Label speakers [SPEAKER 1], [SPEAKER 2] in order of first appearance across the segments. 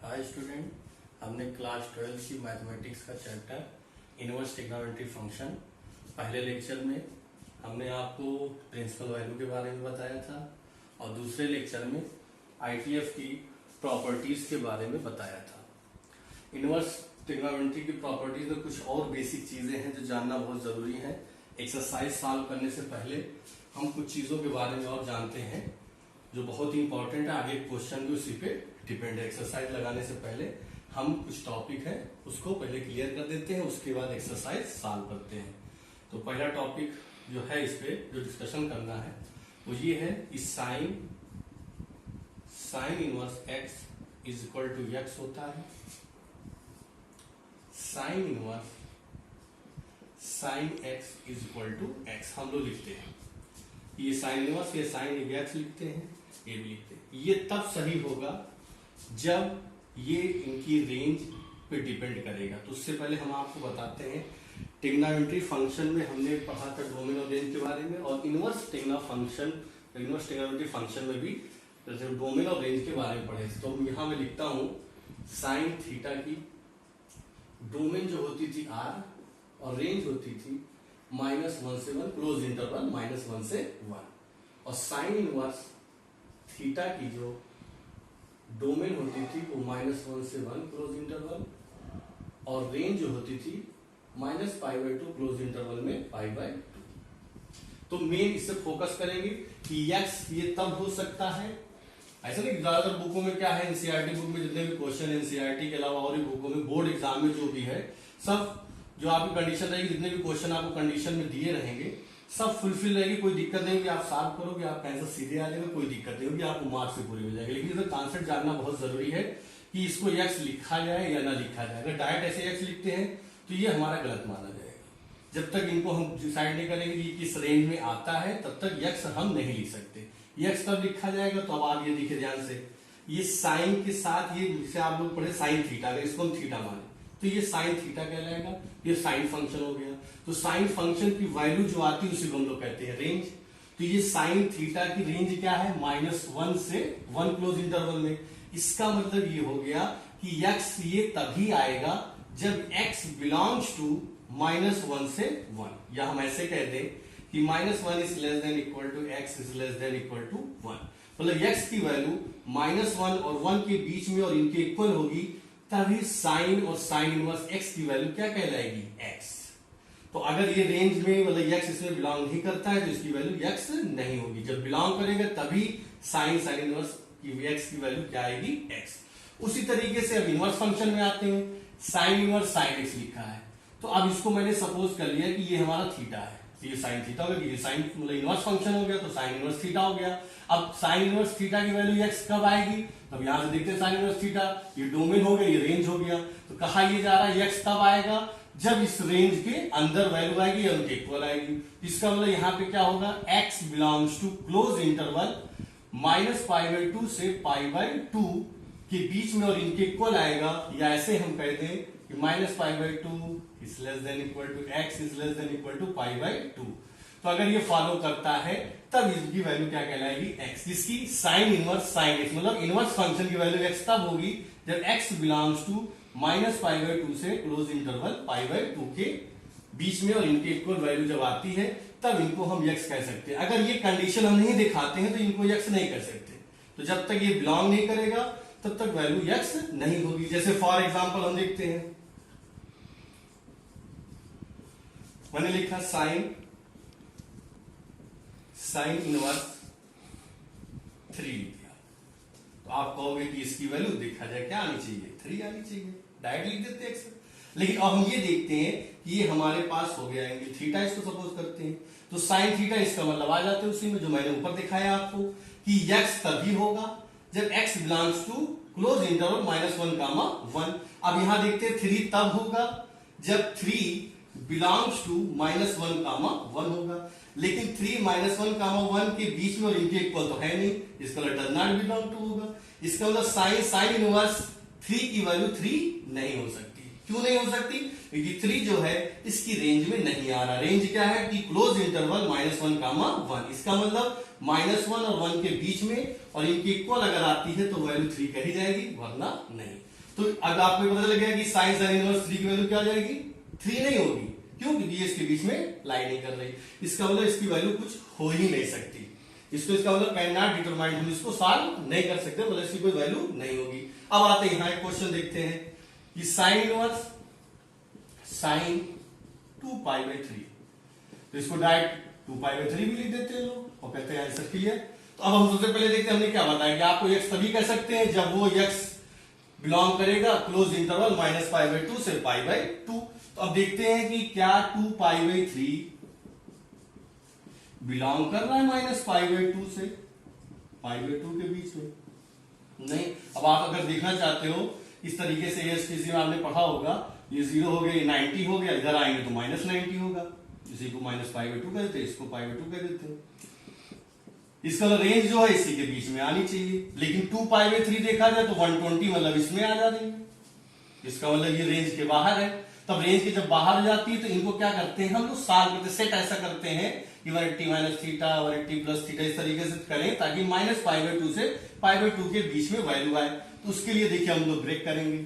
[SPEAKER 1] Hi student, हमने class 12 की mathematics का चैप्टर इनवर्स ट्रिग्नोमेट्री फंक्शन पहले लेक्चर में हमने आपको प्रिंसिपल वैल्यू के बारे में बताया था और दूसरे लेक्चर में आईटीएफ की प्रॉपर्टीज के बारे में बताया था। इनवर्स ट्रिग्नोमेट्री की प्रॉपर्टीज में कुछ और बेसिक चीजें हैं जो जानना बहुत जरूरी है। एक्सरसाइज सॉल्व करने से पहले हम कुछ चीजों के बारे में और जानते हैं जो बहुत ही इंपॉर्टेंट है। आगे क्वेश्चन भी उसी पे डिपेंड है। एक्सरसाइज लगाने से पहले हम कुछ टॉपिक है उसको पहले क्लियर कर देते हैं, उसके बाद एक्सरसाइज सॉल्व करते हैं। तो पहला टॉपिक जो है इस पे जो डिस्कशन करना है वो ये है कि sine inverse x is equal to x होता है। Sine inverse sine x is equal to x हम लोग लिखते हैं। ये साइन इनवर्स ये साइन एक्स लिखते हैं, ये भी लिखते हैं। ये तब सही होगा जब ये इनकी रेंज पे डिपेंड करेगा। तो उससे पहले हम आपको बताते हैं ट्रिग्नोमेट्री फंक्शन में हमने पढ़ा था डोमेन और रेंज के बारे में, और इनवर्स ट्रिग्नोमेट्री फंक्शन में भी डोमेन और रेंज के बारे में पढ़े थे। तो यहां मैं लिखता हूं साइन थीटा की डोमेन जो होती थी आर और रेंज होती थी -1 से 1 क्लोज इंटरवल -1 से 1, और साइन इनवर्स थीटा की जो डोमेन होती थी वो -1 से 1 क्लोज इंटरवल, और रेंज जो होती थी -π/2 क्लोज इंटरवल में π/2। तो मेन इससे फोकस करेंगे कि x ये तब हो सकता है, ऐसा नहीं। ज्यादातर बुकों में क्या है, एनसीईआरटी बुक में जितने भी क्वेश्चन एनसीईआरटी के अलावा और भी बुकों में बोर्ड एग्जाम में जो भी है सब जो आपकी कंडीशन रहेगी, जितने भी क्वेश्चन आपको कंडीशन में दिए रहेंगे सब फुलफिल रहेगी। कोई दिक्कत नहीं होगी, आप सॉल्व करोगे आपका आंसर सीधे आ जाएगा, कोई दिक्कत नहीं होगी, आपको मार्क्स से पूरी हो जाएगी। लेकिन इसका कॉन्सेप्ट जानना बहुत जरूरी है कि इसको एक्स लिखा जाए या ना लिखा जाए। अगर डायरेक्ट ऐसे एक्स लिखते हैं तो ये हमारा गलत माना जाएगा। जब तक इनको हम डिसाइड नहीं करेंगे कि किस रेंज में आता है तब तक एक्स हम नहीं लिख सकते। एक्स कब लिखा जाएगा, तो अब आप ये देखिए ध्यान से, ये साइन के साथ ये जिसे आप लोग पढ़े साइन थीटा, अगर इसको हम थीटा माने तो ये साइन थीटा कहलाएगा, ये साइन फंक्शन हो गया। तो साइन फंक्शन की वैल्यू जो आती है उसी को हम लोग कहते हैं रेंज। तो ये साइन थीटा की रेंज क्या है, -1 से 1 क्लोज इंटरवल में। इसका मतलब ये हो गया कि x ये तभी आएगा जब x बिलोंग्स टू -1 से 1, या हम ऐसे कह दें कि -1 is less than equal to x is less than equal to 1। मतलब x की वैल्यू -1 और 1 के बीच में और इनके इक्वल होगी, तभी साइन और साइन इनवर्स x की वैल्यू क्या कहलाएगी, x। तो अगर ये रेंज में मतलब x इसमें बिलोंग नहीं करता है तो इसकी वैल्यू x नहीं होगी। जब बिलोंग करेगा तभी साइन इनवर्स की x की वैल्यू क्या आएगी, x। उसी तरीके से अब इनवर्स फंक्शन में आते हैं। साइन इनवर्स साइन x लिखा है, तो अब इसको मैंने सपोज कर लिया कि ये हमारा थीटा है, तो ये साइन थीटा हो गया। ये साइन मतलब इनवर्स फंक्शन हो गया तो साइन इनवर्स थीटा हो गया। अब साइन इनवर्स थीटा की वैल्यू x कब आएगी, अब यहां से देखते हैं साइन इनवर्स थीटा, ये डोमेन हो गया, ये रेंज हो गया। तो कहा ये जा रहा है x तब आएगा जब इस रेंज के अंदर वैल्यू आएगी या उनके इक्वल आएगी। इसका मतलब यहां पे क्या होगा, x belongs to close interval -π/2 से π/2 के बीच में और इनके इक्वल आएगा, या ऐसे हम कह दें कि -π/2 is less than equal to x is less than equal to π/2। तो अगर ये फॉलो करता है तब इसकी वैल्यू क्या कहलाएगी, x, जिसकी साइन इनवर्स साइन x मतलब इनवर्स फंक्शन की वैल्यू x तब होगी जब x बिलोंग्स टू -π/2 से क्लोज इंटरवल π/2 के बीच में और इनके इक्वल वैल्यू जब आती है तब इनको हम x कह सकते हैं। अगर ये कंडीशन हम नहीं दिखाते हैं तो इनको x नहीं कह सकते। तो जब तक ये बिलोंग नहीं करेगा तब तक वैल्यू x नहीं होगी। जैसे फॉर एग्जांपल हम देखते हैं, मैंने लिखा साइन इनवर्स 3 लिख दिया, तो आप कहोगे कि इसकी वैल्यू देखा जाए क्या आनी चाहिए, 3 आनी चाहिए, डायरेक्ट लिख देते हैं x। लेकिन अब हम ये देखते हैं कि ये हमारे पास हो गया एंगल थीटा, इसको सपोज करते हैं तो साइन थीटा, इसका मतलब आ जाते हैं उसी में जो मैंने ऊपर दिखाया आपको कि x तभी होगा जब x belongs to close interval -1, 1। अब यहां देखते हैं 3 तब होगा जब 3 बिलोंग्स टू -1, 1 होगा। लेकिन 3 -1, 1 के बीच में और इनके इक्वल तो है नहीं, इसका मतलब डज नॉट बिलोंग टू होगा। इसका मतलब साइन इनवर्स 3 की वैल्यू 3 नहीं हो सकती। क्यों नहीं हो सकती, क्योंकि 3 जो है इसकी रेंज में नहीं आ रहा। रेंज क्या है कि क्लोज इंटरवल -1, 1। इसका मतलब -1 और 1 के बीच में, और इनकी इक्वल अगर आती है तो वैल्यू 3 कही जाएगी, वरना नहीं। तो अब आपको पता लग गया कि साइन इनवर्स 3 की वैल्यू क्या हो जाएगी, 3 नहीं होगी। क्यों? क्योंकि ये इसके बीच में लाई नहीं कर रही। इसका मतलब इसकी वैल्यू कुछ हो ही नहीं सकती। इसको इसका मतलब कैन नॉट डिटरमाइन, हम इसको सॉल्व नहीं कर सकते, मतलब इसकी कोई वैल्यू नहीं होगी। अब आते हैं यहां एक क्वेश्चन देखते हैं कि साइन इनवर्स साइन 2π/3, तो इसको डायरेक्ट 2π/3 भी लिख देते हैं लोग और कहते हैं आंसर क्लियर। तो अब हम सबसे पहले देखते हैं हमने क्या बताया कि आपको x तभी कह सकते हैं जब वो x बिलोंग करेगा क्लोज इंटरवल -π/2 से π/2। तो अब देखते हैं कि क्या 2π/3 बिलोंग कर रहा है -π/2 से π/2 के बीच में? नहीं। अब आप अगर देखना चाहते हो इस तरीके से, ये किसी में आपने पढ़ा होगा, ये 0 हो गया, ये 90 हो गया, इधर आएंगे तो -90 होगा, इसी को -π/2 कहते हैं, इसको π/2 कह देते हैं। इसका रेंज जो है इसी के बीच में आनी चाहिए, लेकिन 2π/3 देखा जाए तो 120 मतलब इसमें आ जा रही है, इसका मतलब ये रेंज के बाहर है। तब रेंज के जब बाहर जाती है तो इनको क्या करते हैं हम लोग, सॉल्व करते, सेट ऐसा करते हैं कि 180 - थीटा 180 + थीटा इस तरीके से करें ताकि -π/2 से π/2 के बीच में वैल्यू आए। तो उसके लिए देखिए हम लोग ब्रेक करेंगे।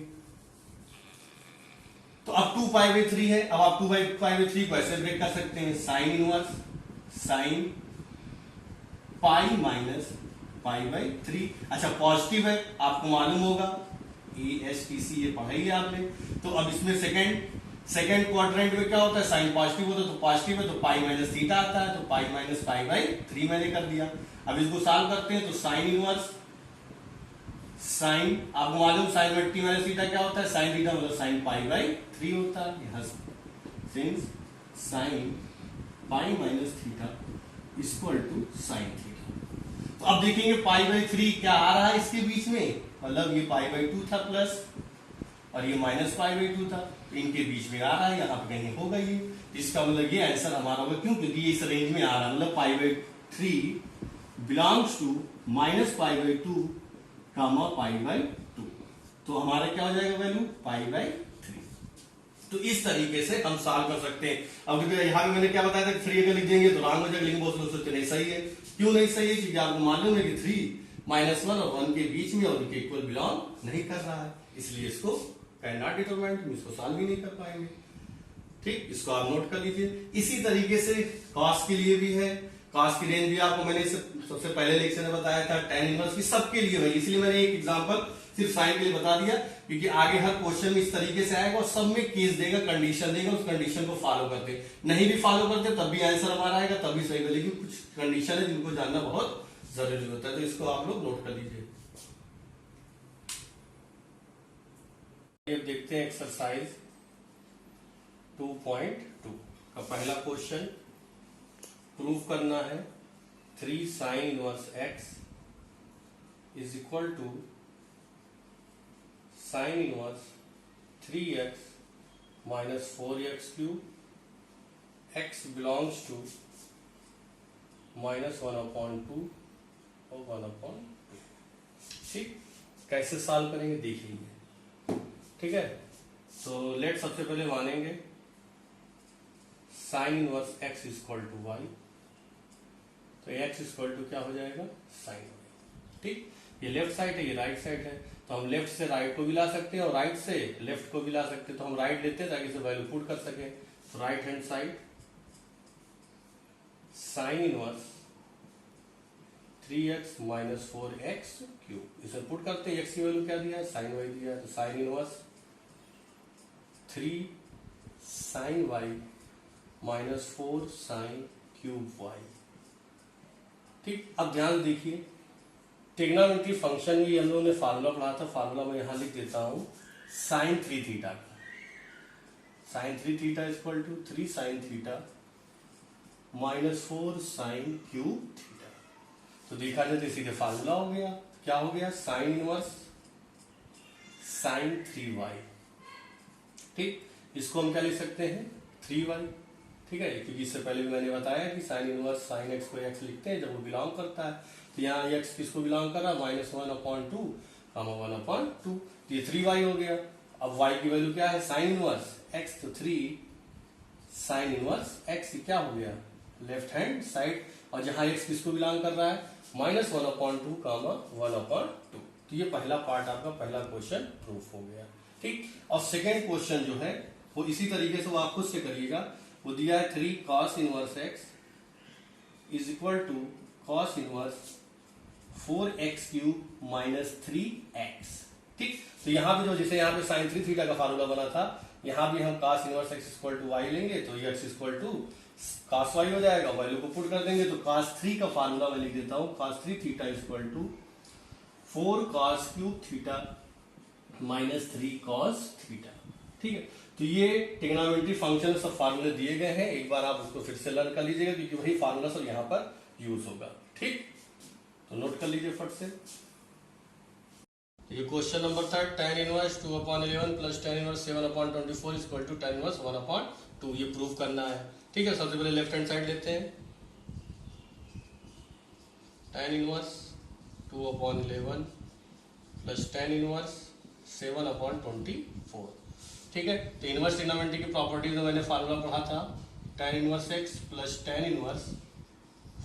[SPEAKER 1] तो अब 2π/3 है, अब आप 2π/3 को ऐसे ब्रेक कर सकते हैं, साइन इनवर्स साइन π-π/3। अच्छा पॉजिटिव है, आपको मालूम होगा, ASTC ये पढ़ाई आपने। तो अब इसमें सेकंड क्वाड्रेंट में क्या होता है, साइन पॉजिटिव होता है, तो पॉजिटिव है तो π - थीटा आता है, तो π - π/3 मैंने कर दिया। अब इसको सॉल्व करते हैं तो साइन इनवर्स साइन, आपको मालूम साइन मल्टी - थीटा क्या होता है, साइन थीटा मतलब साइन π/3 होता है। यहां since sine π - theta equal to sine theta. तो अब देखेंगे π/3 क्या आ रहा है इसके बीच में, मतलब ये π/2 था प्लस और ये -π/2 था, तो इनके बीच में आ रहा है, यहाँ पे कहीं होगा ये, इसका मतलब ये आंसर हमारा होगा। क्यों? क्योंकि ये इस रेंज में आ रहा है, मतलब π/3 बिलोंग्स टू -π/2 π/2। तो हमारा क्या हो जाएगा वैल्यू, π/3। तो इस तरीके से हम सॉल्व कर सकते हैं। अब देखिए यहाँ पे मैंने क्या बताया था कि 3 अगर लिख देंगे तो रॉन्ग हो जाएगा, लेकिन बहुत लोग सोचते नहीं सही है। क्यों नहीं सही है? क्योंकि आपको मालूम है कि 3 -1 और 1 के बीच में और उनके इक्वल बिलोंग नहीं कर रहा है, इसलिए इसको कैन नॉट डिटरमाइन, हम इसको सॉल्व भी नहीं कर पाएंगे। ठीक, इसको आप नोट कर लीजिए। इसी तरीके से कॉस के लिए भी है, कॉस की रेंज भी आपको मैंने सबसे पहले लेक्चर में बताया था, tan इनवर्स की सबके लिए है, इसलिए मैंने एक एग्जांपल सिर्फ साइन के लिए बता दिया, क्योंकि आगे हर क्वेश्चन में इस तरीके से आएगा और सब में केस देगा, कंडीशन देगा, उस कंडीशन को फॉलो करते, नहीं भी फॉलो करते तब भी आंसर हमारा आएगा, तब भी सही होगा। लेकिन कुछ कंडीशन है जिनको जानना बहुत जरूरी होता है, तो इसको आप लोग नोट कर लीजिए। अब देखते हैं एक्सरसाइज 2.2 का पहला क्वेश्चन। प्रूफ करना है 3 sin inverse x is equal to sine inverse 3x - 4x³ x belongs to -1/2 और 1/2। ठीक, कैसे सॉल्व करेंगे देख लीजिए। ठीक है, तो लेट सबसे पहले मानेंगे sine inverse x equal to y, तो x इक्वल टू क्या हो जाएगा, साइन y। ठीक, ये लेफ्ट साइड है, ये राइट साइड है, तो हम लेफ्ट से राइट को भी ला सकते हैं और राइट से लेफ्ट को भी ला सकते हैं। तो हम राइट लेते हैं ताकि इसे वैल्यू पुट कर सके। तो right hand side sign inverse 3x - 4x³, इसे पुट करते हैं। x की वैल्यू क्या दिया है, साइन y दिया है, तो sine inverse 3 sin y - 4 sin³ y। ठीक, अब ध्यान देखिए, ट्रिग्नोमेट्री फंक्शन में हम लोगों ने फार्मूला पढ़ा था, फार्मूला मैं यहां लिख देता हूं, sin 3 थीटा का, sin 3 theta equal to 3 sin theta - 4 sin³ theta. तो देखा जाए तो इसी का फार्मूला हो गया, क्या हो गया, साइन इनवर्स sin 3y। ठीक, इसको हम क्या लिख सकते हैं, 3y। ठीक है, क्योंकि इससे पहले भी मैंने बताया कि साइन इनवर्स साइन x को x लिखते हैं जब वो बिलोंग करता है। तो यहाँ x किसको बिलोंग कर रहा है, -1/2 1/2, तो ये 3y हो गया। अब y की वैल्यू क्या है, साइन इनवर्स x, तो 3 साइन इनवर्स x क्या हो गया, लेफ्ट हैंड साइड, और जहां x किसको बिलोंग कर रहा है, -1/2 कामा 1/2। तो ये पहला पार्ट आपका पहला क्वेश्चन प्रूफ हो गया। ठीक, और सेकेंड क्वेश्चन जो है वो इसी तरीके से वो आप खुद से करिएगा। वो दिया है 3 cos inverse x is equal to cos inverse 4x³ minus 3x। ठीक, तो यहाँ पे जो जैसे यहाँ पे sin 3 थीटा का फार्मूला बना था, यहाँ भी हम cos inverse x equal to y लेंगे तो ये x equal to cos y हो जाएगा, वैल्यू को पुट कर देंगे तो cos 3 का फार्मूला मैं लिख देता हूँ, cos 3 theta equal to 4 cos³ theta minus 3 cos theta. ठीक है, तो ये ट्रिग्नोमेट्री फंक्शन में सब फार्मूले दिए गए हैं, एक बार आप उसको फिर से लर्न कर लीजिएगा क्योंकि वही फार्मूला सब यहाँ पर यूज होगा। ठीक, तो नोट कर लीजिए फट से। ये question number 3, tan inverse 2/11 plus tan inverse 7/24 is equal to tan inverse 1/2, ये प्रूव करना है। ठीक है, सबसे पहले लेफ्ट हैंड साइड लेते हैं। tan inverse 2/11 plus tan inverse 7/24। ठीक है, तो इनवर्स ट्रिग्नोमेट्री की प्रॉपर्टीज में मैंने फार्मूला पढ़ा था, tan inverse x plus tan inverse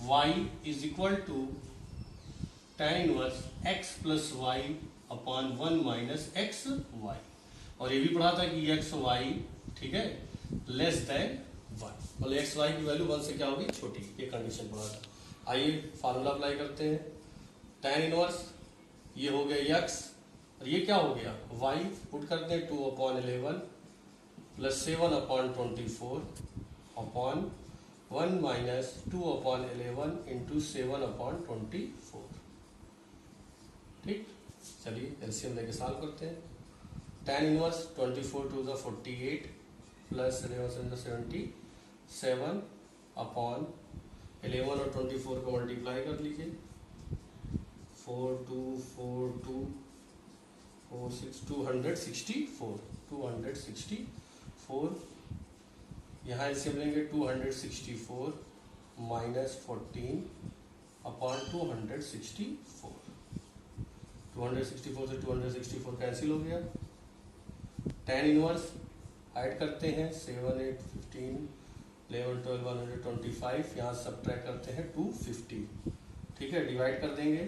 [SPEAKER 1] y is equal to tan inverse x plus y upon 1 minus x y. और ये भी पढ़ा था कि एक्स वाई, ठीक है, लेस देन 1, मतलब एक्स वाई की वैल्यू 1 से क्या होगी, छोटी, ये कंडीशन पढ़ा था। आइए फार्मूला अप्लाई करते हैं। tan इनवर्स ये हो गया x और ये क्या हो गया y, पुट करते हैं 2/11 प्लस 7/24 अपॉन 1 माइनस 2/11 इंटू 7/24। ठीक, चलिए एलसीएम लेके सॉल्व करते हैं। tan inverse 24 to the 48 plus 11 77 upon 11 और 24 को मल्टीप्लाई कर लीजिए, 4 2 4 2 4 6 264 यहाँ एलसीएम लेंगे 264 माइनस 14 अपॉन 264 से 264 कैंसिल हो गया। tan इनवर्स ऐड करते हैं 7 8 15 11 12 125, यहाँ सब्ट्रैक्ट करते हैं 250। ठीक है, डिवाइड कर देंगे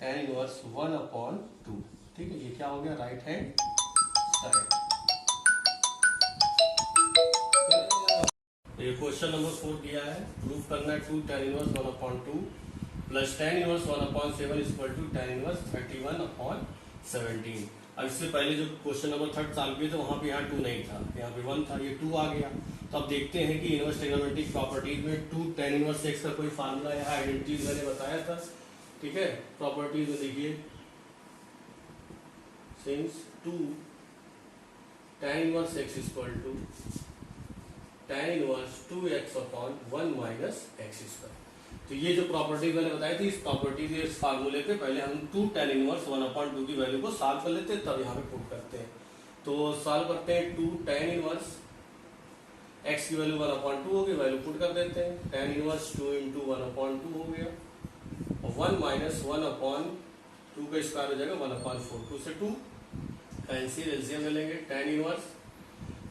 [SPEAKER 1] tan इनवर्स 1/2। ठीक है, ये क्या हो गया, राइट हैंड साइड। ये क्वेश्चन नंबर 4 दिया है, प्रूव करना है 2 tan inverse 1/2 plus tan inverse 1/7 is equal to tan inverse 31/17। अब इससे पहले जो क्वेश्चन नंबर 3 सॉल्व किए थे वहां पे यहाँ 2 नहीं था, यहाँ पे 1 था, ये 2 आ गया। तो अब देखते हैं कि इनवर्स ट्रिग्नोमेट्रिक प्रॉपर्टीज में 2 tan इनवर्स x का कोई फार्मूला या आइडेंटिटीज मैंने बताया था। ठीक है, प्रॉपर्टीज में देखिए, since 2 tan inverse x is equal to tan inverse 2x/1 minus x²। तो ये जो प्रॉपर्टी मैंने बताई थी, इस प्रॉपर्टी के इस फार्मूले पे पहले हम 2 tan इनवर्स 1/2 की वैल्यू को सॉल्व कर लेते हैं, तब यहाँ पे पुट करते हैं। तो सॉल्व करते हैं, 2 tan इनवर्स x की वैल्यू 1/2 होगी, वैल्यू पुट कर देते हैं, tan इनवर्स 2 इंटू 1/2 हो गया और 1 माइनस 1/2 का स्क्वायर हो जाएगा 1/4, 2 से 2 कैंसिल, एलसीएम ले लेंगे, tan इनवर्स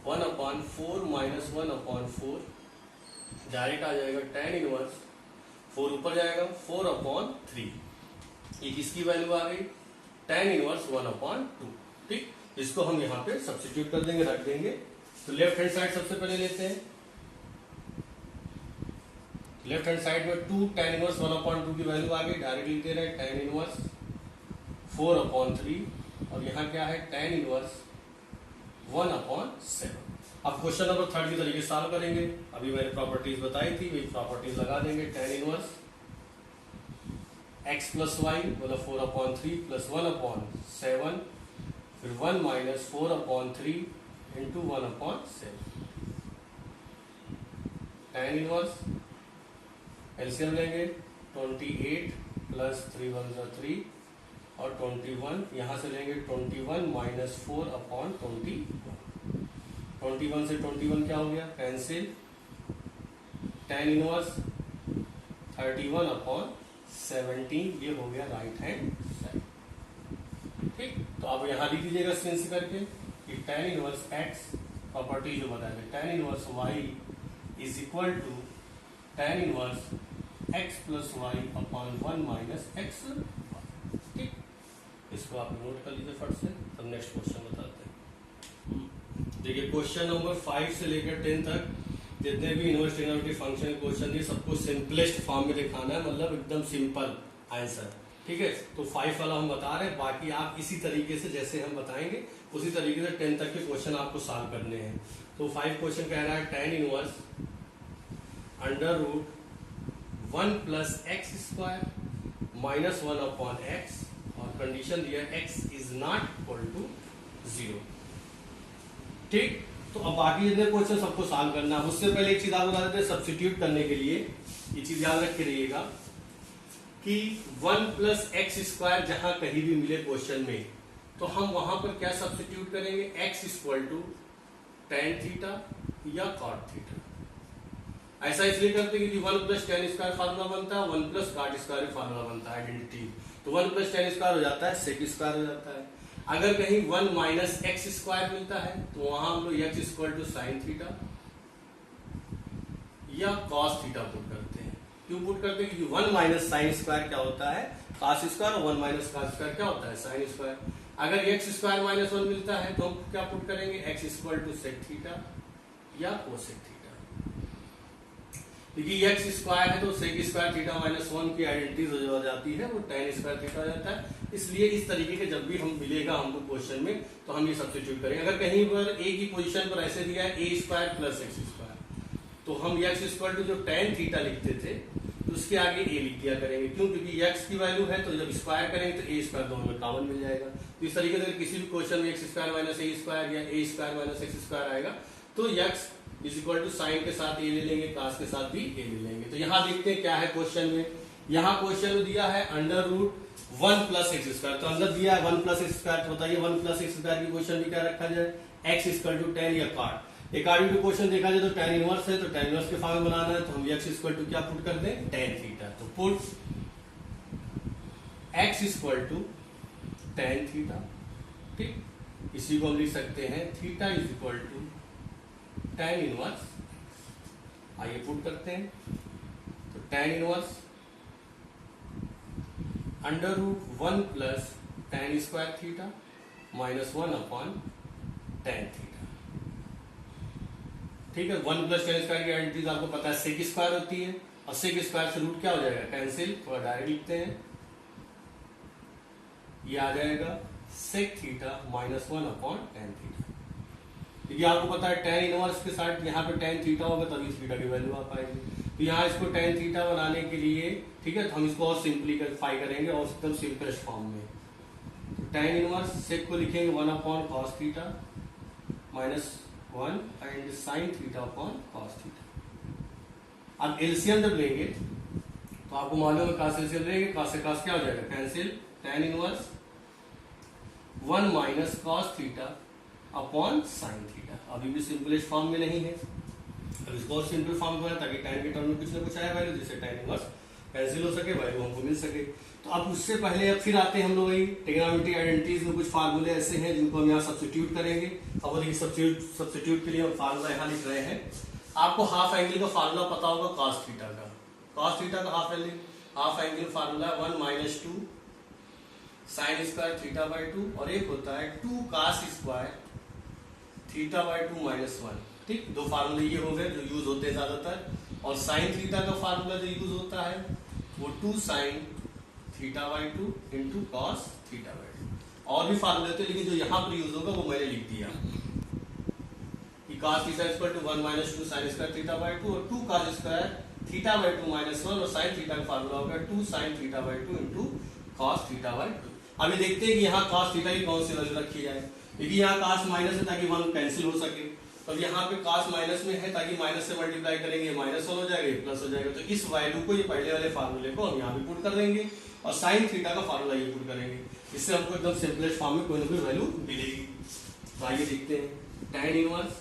[SPEAKER 1] 1/4 माइनस 1/4 डायरेक्ट आ जाएगा tan इनवर्स 4 ऊपर जाएगा 4/3। ये किसकी वैल्यू आ गई, tan इनवर्स 1/2। ठीक, इसको हम यहाँ पे सब्स्टिट्यूट कर देंगे, रख देंगे। तो लेफ्ट हैंड साइड सबसे पहले लेते हैं। लेफ्ट हैंड साइड में 2 tan इनवर्स 1/2 की वैल्यू आ गई, डायरेक्ट लिख दे रहे हैं tan इनवर्स 4/3 और यहाँ क्या है tan इनवर्स 1/7। अब क्वेश्चन नंबर 3 की तरीके सॉल्व करेंगे। अभी मैंने प्रॉपर्टीज बताई थी, वही प्रॉपर्टीज लगा देंगे। tan inverse x plus y मतलब 4/3 प्लस 1/7, फिर 1 minus 4/3 into 1/7। tan inverse LCM लेंगे 28 प्लस 3 1 3 और 21, यहाँ से लेंगे 21 माइनस 4/21। 21 से 21 क्या हो गया, कैंसिल, tan इनवर्स 31/17, ये हो गया राइट हैंड साइड। ठीक, तो अब यहाँ लिख दीजिएगा सेंस करके कि tan इनवर्स x प्रॉपर्टी जो बताया, tan inverse y is equal to tan inverse x plus y upon 1 minus x. ठीक, इसको आप नोट कर लीजिए फट से, तब नेक्स्ट क्वेश्चन बताते हैं। देखिए क्वेश्चन नंबर 5 से लेकर 10 तक जितने भी इनवर्स ट्रिग्नोमेट्री फंक्शन के क्वेश्चन दिए सबको सिंपलेस्ट फॉर्म में दिखाना है, मतलब एकदम सिंपल आंसर। ठीक है, तो 5 वाला हम बता रहे हैं, बाकी आप इसी तरीके से जैसे हम बताएंगे उसी तरीके से 10 तक के क्वेश्चन आपको सॉल्व करने हैं। तो 5 क्वेश्चन कह रहा है tan inverse under root 1 plus x square minus 1 upon x, और कंडीशन दिया x is not equal to 0। ठीक, तो अब बाकी जितने क्वेश्चन सबको सॉल्व करना है। उससे पहले एक चीज आप बता देते हैं, सब्स्टिट्यूट करने के लिए ये चीज याद रख के रहिएगा कि 1 प्लस एक्स स्क्वायर जहां कहीं भी मिले क्वेश्चन में, तो हम वहां पर क्या सब्स्टिट्यूट करेंगे, x equal to tan theta या cot थीटा। ऐसा इसलिए करते हैं कि 1 प्लस tan स्क्वायर फार्मूला बनता है, 1 प्लस cot स्क्वायर फार्मूला बनता है, आइडेंटिटी। तो 1 प्लस tan स्क्वायर हो जाता है, sec स्क्वायर हो जाता है। अगर कहीं 1 माइनस एक्स स्क्वायर मिलता है तो वहां हम लोग x equal to sine theta या cos थीटा पुट करते हैं। क्यों पुट करते हैं, क्योंकि 1 माइनस साइन स्क्वायर क्या होता है, cos स्क्वायर, और 1 माइनस cos स्क्वायर क्या होता है, साइन स्क्वायर। अगर x स्क्वायर माइनस 1 मिलता है तो हम क्या पुट करेंगे, x equal to sec theta या कोसेक थीटा। क्योंकि x स्क्वायर है तो सेक स्क्वायर थीटा माइनस 1 की आइडेंटिटी हो जाती है, वो tan स्क्वायर थीटा हो जाता है। इसलिए इस तरीके के जब भी हम मिलेगा हमको क्वेश्चन में तो हम ये सब्स्टिट्यूट करेंगे। अगर कहीं पर a की पोजीशन पर ऐसे दिया है a square plus x square, तो हम x इक्वल टू जो tan थीटा लिखते थे तो उसके आगे a लिख दिया करेंगे। क्यों, क्योंकि x की वैल्यू है तो जब स्क्वायर करेंगे तो a स्क्वायर दोनों में कॉमन मिल जाएगा। तो इस तरीके से किसी भी क्वेश्चन में x square minus a square या a square minus x square आएगा तो x is equal to sine के साथ a ले लेंगे, cos के साथ भी a ले लेंगे। तो यहाँ देखते हैं क्या है क्वेश्चन में। यहाँ क्वेश्चन में दिया है under root 1 plus x square, तो अंदर दिया है 1 प्लस एक्स स्क्वायर। तो बताइए 1 प्लस एक्स स्क्वायर की क्वेश्चन भी क्या रखा जाए, x इक्वल टू tan या cot। अकॉर्डिंग टू क्वेश्चन देखा जाए तो tan इनवर्स है, तो tan इनवर्स के फॉर्म में बनाना है, तो हम x इक्वल टू क्या पुट कर दें, tan थीटा। तो put x equal to tan theta. ठीक, इसी को हम लिख सकते हैं theta is equal to tan inverse. आइए पुट करते हैं, तो tan inverse under root 1 plus tan square theta minus 1 upon tan theta. ठीक है, 1 प्लस tan स्क्वायर की आइडेंटिटी आपको पता है सेक स्क्वायर होती है, और सेक स्क्वायर से रूट क्या हो जाएगा, कैंसिल। थोड़ा डायरेक्ट लिखते हैं, ये आ जाएगा sec theta minus 1 upon tan theta. क्योंकि आपको पता है tan इनवर्स के साथ यहाँ पे tan थीटा होगा तभी थीटा की वैल्यू आ पाएगी। तो यहाँ इसको tan थीटा बनाने के लिए, ठीक है, तो हम इसको और सिंप्लीफाई करेंगे और एकदम सिंपलेस्ट फॉर्म में। तो tan इनवर्स सेक को लिखेंगे 1 upon cos theta minus 1 and sin theta upon cos theta. अब एलसीएम जब लेंगे तो आपको मालूम है cos एलसीएम लेंगे, cos से cos क्या हो जाएगा, cancel. tan inverse 1 minus cos theta upon sin theta. अभी भी सिंपलेस्ट फॉर्म में नहीं है, अब इसको और सिंपल फॉर्म में ताकि tan के टर्म में कुछ ना कुछ आया वैल्यू, जिससे tan इनवर्स कैंसिल हो सके, वैल्यू हमको मिल सके। तो अब उससे पहले अब फिर आते हैं हम लोग वही ट्रिग्नोमेट्री आइडेंटिटीज में कुछ फार्मूले ऐसे हैं जिनको हम यहाँ सब्स्टिट्यूट करेंगे। अब वो देखिए सब्स्टिट्यूट के लिए हम फार्मूला यहाँ लिख रहे हैं। आपको हाफ एंगल का फार्मूला पता होगा cos थीटा का। cos थीटा का half angle formula 1 minus 2 sine square theta by 2, और एक होता है 2 cos square theta by 2 minus 1। ठीक, दो फार्मूले ये हो गए जो यूज होते हैं ज्यादातर। और साइन थीटा का फार्मूला जो यूज होता है वो 2 sine theta by 2 into cos theta by 2। और भी फार्मूले होते हैं लेकिन जो यहाँ पर यूज होगा वो मैंने लिख दिया कि cos theta equal to 1 minus 2 sine square theta by 2 और 2 cos square theta by 2 minus 1, और साइन थीटा का फार्मूला होगा 2 sine theta by 2 into cos theta by 2। अभी देखते हैं कि यहाँ cos थीटा की कौन सी वैल्यू रखी जाए। देखिए यहाँ cos माइनस है ताकि 1 कैंसिल हो सके, तो यहाँ पे cos माइनस में है ताकि माइनस से मल्टीप्लाई करेंगे माइनस 1 हो जाएगा, ये प्लस हो जाएगा। तो इस वैल्यू को, ये पहले वाले फार्मूले को हम यहाँ पे पुट कर देंगे और साइन थीटा का फार्मूला ये पुट करेंगे। इससे हमको एकदम सिंपलेस्ट फॉर्म में कोई ना कोई वैल्यू मिलेगी। तो आइए देखते हैं tan इनवर्स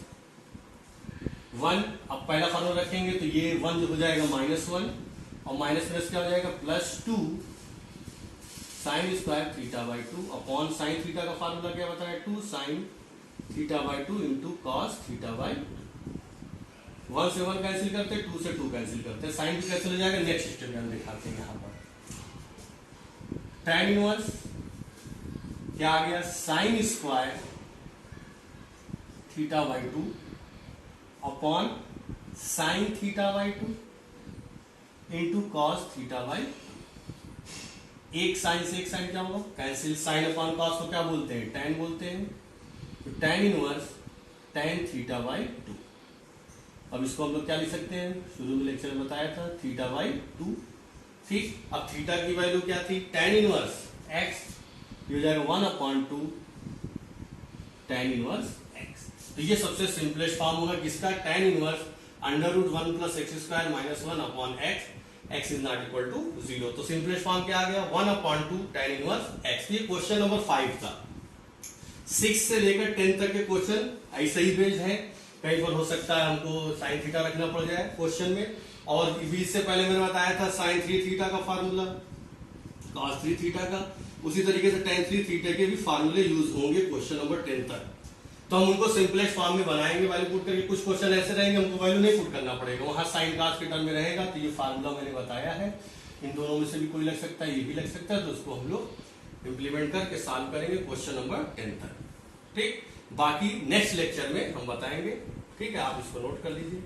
[SPEAKER 1] 1। अब पहला फार्मूला रखेंगे तो ये 1 जो हो जाएगा माइनस 1, और माइनस प्लस क्या हो जाएगा plus 2 sine square theta by 2 upon sine theta का फार्मूला क्या बताया 2 sine theta by 2 into cos theta by 2। 1 से 1 कैंसिल करते हैं, 2 से 2 कैंसिल करते हैं, साइन भी कैंसिल हो जाएगा। नेक्स्ट स्टेप में हम दिखाते हैं यहां पर tan इनवर्स क्या आ गया, sign square theta by 2 upon sine theta by 2 into cos theta by, एक साइन से एक साइन क्या होगा कैंसिल, साइन अपॉन कॉस को क्या बोलते हैं, tan बोलते हैं। तो tan inverse tan theta by 2। अब इसको हम लोग क्या लिख सकते हैं, शुरू में लेक्चर में बताया था थीटा बाई 2। ठीक, अब थीटा की वैल्यू क्या थी, tan इनवर्स x, ये हो जाएगा 1/2 tan इनवर्स x। तो ये सबसे सिंपलेस्ट फॉर्म होगा किसका, tan inverse √1 + x² - 1 upon x, x is not equal to 0। तो सिंपलेस्ट फॉर्म क्या आ गया, 1/2 tan इनवर्स x। ये क्वेश्चन नंबर 5 था। 6 से लेकर 10 तक के क्वेश्चन ऐसे ही बेस्ड है, कहीं पर हो सकता है हमको साइन थीटा रखना पड़ जाए क्वेश्चन में, और इससे पहले मैंने बताया था साइन 3 थीटा का फार्मूला, कॉस 3 थीटा का, उसी तरीके से tan 3 थीटा के भी फार्मूले यूज होंगे क्वेश्चन नंबर 10 तक। तो हम उनको सिंपलेस्ट फॉर्म में बनाएंगे वैल्यू पुट करके। कुछ क्वेश्चन ऐसे रहेंगे हमको वैल्यू नहीं पुट करना पड़ेगा, वहां साइन कॉस के टर्म में रहेगा। तो ये फार्मूला मैंने बताया है, इन दोनों में से भी कोई लग सकता है, ये भी लग सकता है। तो उसको हम लोग इंप्लीमेंट करके सॉल्व करेंगे क्वेश्चन नंबर 10 तक। ठीक, बाकी नेक्स्ट लेक्चर में हम बताएंगे। ठीक है, आप इसको नोट कर लीजिए।